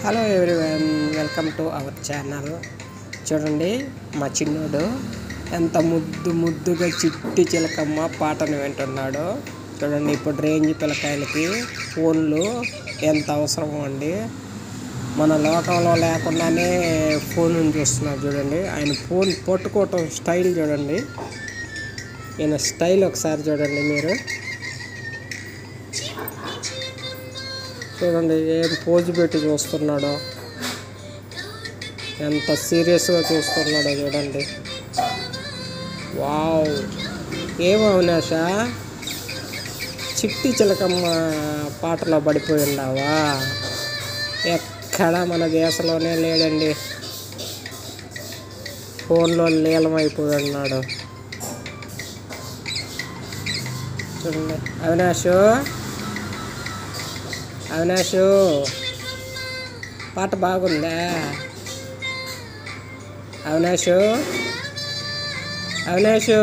Hello everyone, welcome to our channel. చూడండి మా చిన్నోడు ఎంత ముద్దుగా చిట్టి చిలకమ్మ పాటను వింటున్నాడు. చూడండి, ఇప్పుడు రేంజ్ పిల్లకాయలకి ఫోన్లు ఎంత అవసరమో అండి. మన లోకంలో లేకుండానే ఫోన్ చూస్తున్నారు. చూడండి, ఆయన ఫోన్ పట్టుకోవటం స్టైల్ చూడండి. ఈయన స్టైల్ ఒకసారి చూడండి మీరు. చూడండి ఏం పోజు పెట్టి చూస్తున్నాడో, ఎంత సీరియస్గా చూస్తున్నాడో చూడండి. వావ్, ఏమవునాష చిట్టి చిలకమ్మ పాటలో పడిపోయి ఉన్నావా? ఎక్కడ మన దేశంలోనే లేడండి, ఫోన్లో లీలమైపోయి ఉన్నాడు. చూడండి అవినాషు పాట బాగుందా? అవినాషు